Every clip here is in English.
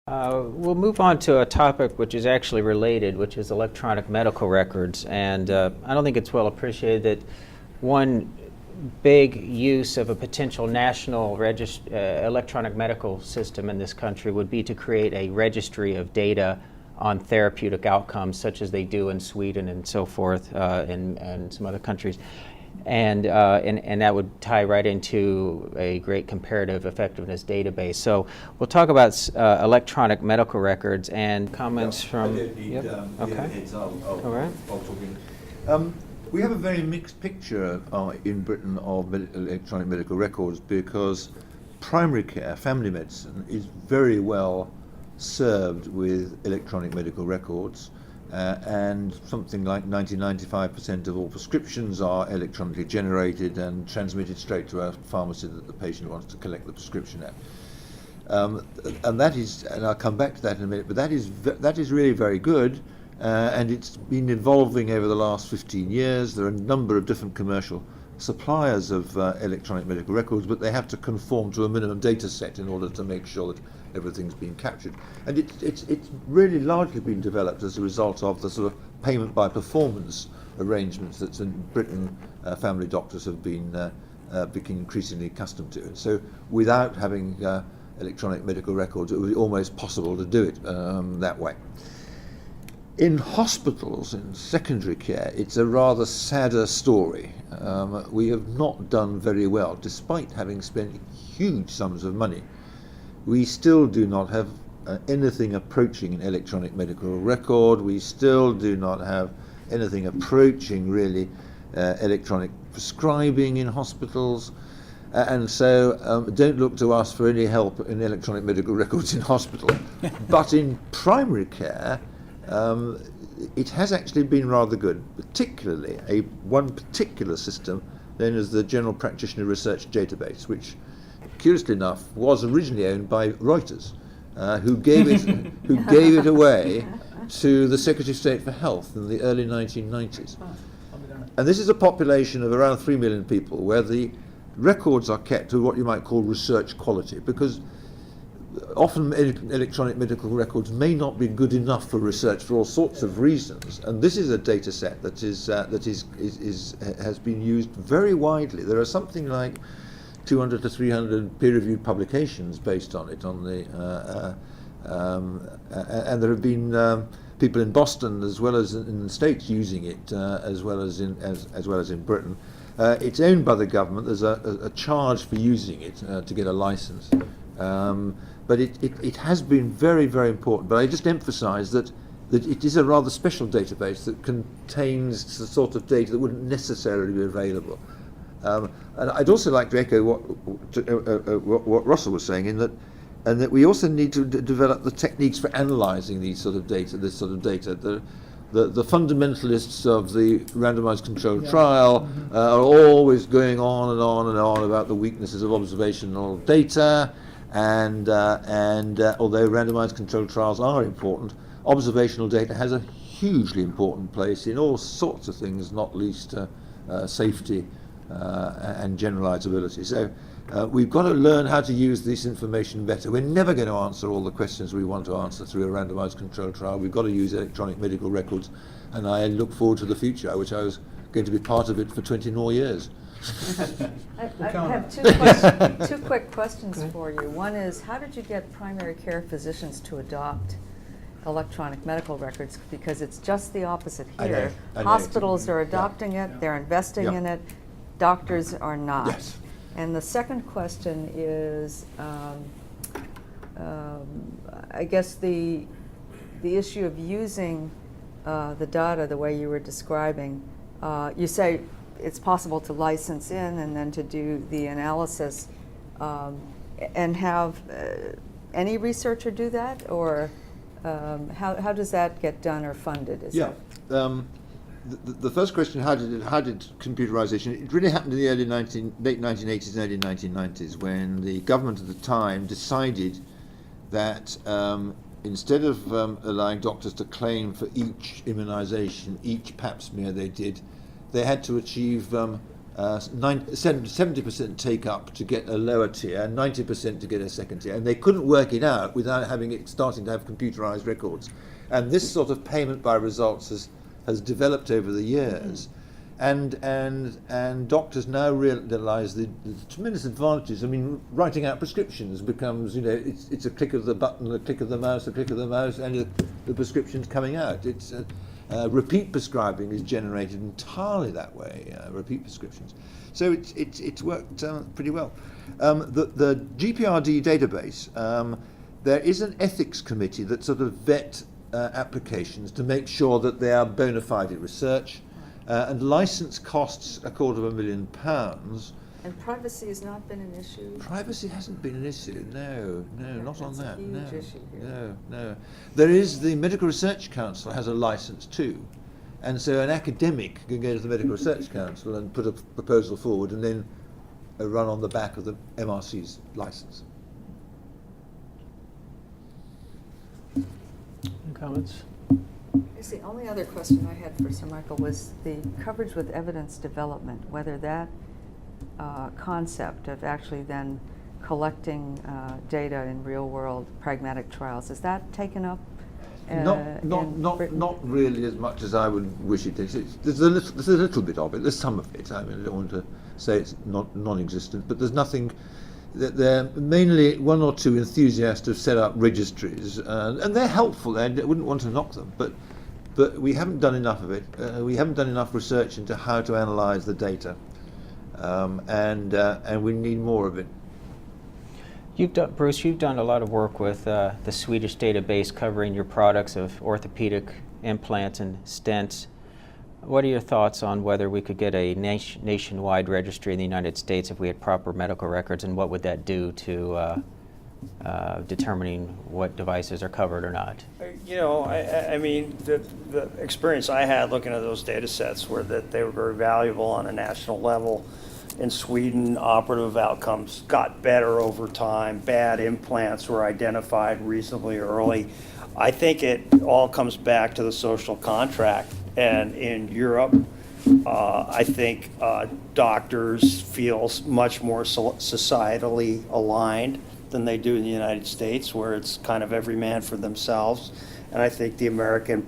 We'll move on to a topic which is actually related, which is electronic medical records. And I don't think it's well appreciated that one big use of a potential national electronic medical system in this country would be to create a registry of data on therapeutic outcomes, such as they do in Sweden and so forth, and some other countries. And that would tie right into a great comparative effectiveness database. So we'll talk about electronic medical records and comments from. I don't need, yep. Okay. All right. I'll talk in. We have a very mixed picture in Britain of electronic medical records because primary care, family medicine, is very well served with electronic medical records. And something like 90-95% of all prescriptions are electronically generated and transmitted straight to a pharmacy that the patient wants to collect the prescription at. And that is, and I'll come back to that in a minute, but that is really very good, and it's been evolving over the last 15 years. There are a number of different commercial suppliers of electronic medical records, but they have to conform to a minimum data set in order to make sure that everything's been captured. And it's really largely been developed as a result of the sort of payment by performance arrangements that in Britain family doctors have been becoming increasingly accustomed to. And so without having electronic medical records, it would be almost possible to do it that way. In hospitals, in secondary care, it's a rather sadder story. We have not done very well, despite having spent huge sums of money. We still do not have anything approaching an electronic medical record. We still do not have anything approaching really electronic prescribing in hospitals. And so don't look to us for any help in electronic medical records in hospital. But in primary care, it has actually been rather good, particularly one particular system known as the General Practitioner Research Database, which curiously enough was originally owned by Reuters, who gave it away to the Secretary of State for Health in the early 1990s. And this is a population of around 3 million people where the records are kept to what you might call research quality, because often electronic medical records may not be good enough for research for all sorts of reasons, and this is a data set that has been used very widely. There are something like 200 to 300 peer-reviewed publications based on it. And there have been people in Boston as well as in the States using it, as well as in Britain. It's owned by the government. There's a charge for using it to get a license. But it has been very, very important. But I just emphasise that it is a rather special database that contains the sort of data that wouldn't necessarily be available. And I'd also like to echo what Russell was saying, and that we also need to develop the techniques for analysing this sort of data. The fundamentalists of the randomised controlled trial are always going on and on and on about the weaknesses of observational data. And although randomised controlled trials are important, observational data has a hugely important place in all sorts of things, not least safety and generalisability. So we've got to learn how to use this information better. We're never going to answer all the questions we want to answer through a randomised controlled trial. We've got to use electronic medical records, and I look forward to the future. I wish I was going to be part of it for 20 more years. I have two quick questions for you. One is, how did you get primary care physicians to adopt electronic medical records? Because it's just the opposite here. I know. Hospitals are adopting it, they're investing in it, doctors are not. Yes. And the second question is, I guess the issue of using the data the way you were describing. You say it's possible to license in and then to do the analysis, and have any researcher do that, or how does that get done or funded? The first question, how did computerization? It really happened in the late 1980s and early 1990s, when the government at the time decided that instead of allowing doctors to claim for each immunization, each pap smear they did, they had to achieve 70% take up to get a lower tier, 90% to get a second tier, and they couldn't work it out without having it starting to have computerized records. And this sort of payment by results has developed over the years. And doctors now realise the tremendous advantages. I mean, writing out prescriptions becomes, it's a click of the button, a click of the mouse, a click of the mouse, and the prescription's coming out. It's repeat prescribing is generated entirely that way. Repeat prescriptions, so it's worked pretty well. The GPRD database, there is an ethics committee that sort of vet applications to make sure that they are bona fide research. And license costs £250,000. And privacy has not been an issue? Privacy hasn't been an issue, no, not on that. That's a huge issue here. No. There is the Medical Research Council has a license too. And so an academic can go to the Medical Research Council and put a proposal forward and then run on the back of the MRC's license. Any comments? I guess the only other question I had for Sir Michael was the coverage with evidence development, whether that concept of actually then collecting data in real-world pragmatic trials, is that taken up Not really as much as I would wish it is. There's a little bit of it. There's some of it. I mean, I don't want to say it's non-existent, but there's nothing. There are mainly one or two enthusiasts have set up registries, and they're helpful. I wouldn't want to knock them, but we haven't done enough of it. We haven't done enough research into how to analyse the data, and we need more of it. Bruce, you've done a lot of work with the Swedish database covering your products of orthopedic implants and stents. What are your thoughts on whether we could get a nationwide registry in the United States if we had proper medical records, and what would that do to determining what devices are covered or not? I mean, the experience I had looking at those data sets were that they were very valuable on a national level. In Sweden, operative outcomes got better over time. Bad implants were identified reasonably early. I think it all comes back to the social contract. And in Europe, I think doctors feel much more societally aligned than they do in the United States, where it's kind of every man for themselves. And I think the American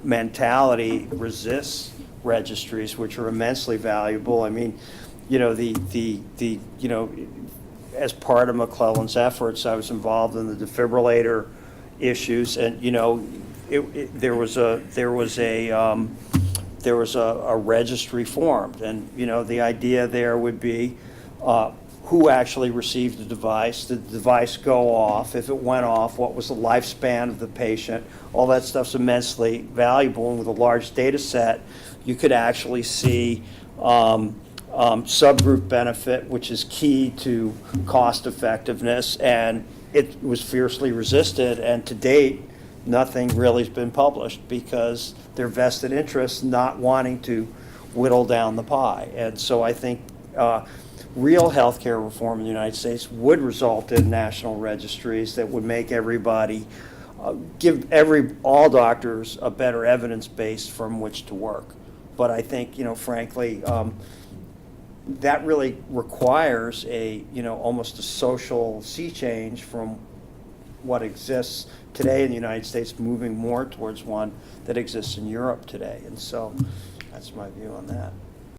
mentality resists registries, which are immensely valuable. I mean, as part of McClellan's efforts, I was involved in the defibrillator issues, and there was a registry formed, and the idea there would be who actually received the device. Did the device go off? If it went off, what was the lifespan of the patient? All that stuff's immensely valuable, and with a large data set, you could actually see subgroup benefit, which is key to cost effectiveness, and it was fiercely resisted, and to date, nothing really has been published because their vested interests not wanting to whittle down the pie. And so I think real healthcare reform in the United States would result in national registries that would make everybody, give all doctors a better evidence base from which to work. But I think, frankly, that really requires almost a social sea change from what exists today in the United States, moving more towards one that exists in Europe today. And so that's my view on that.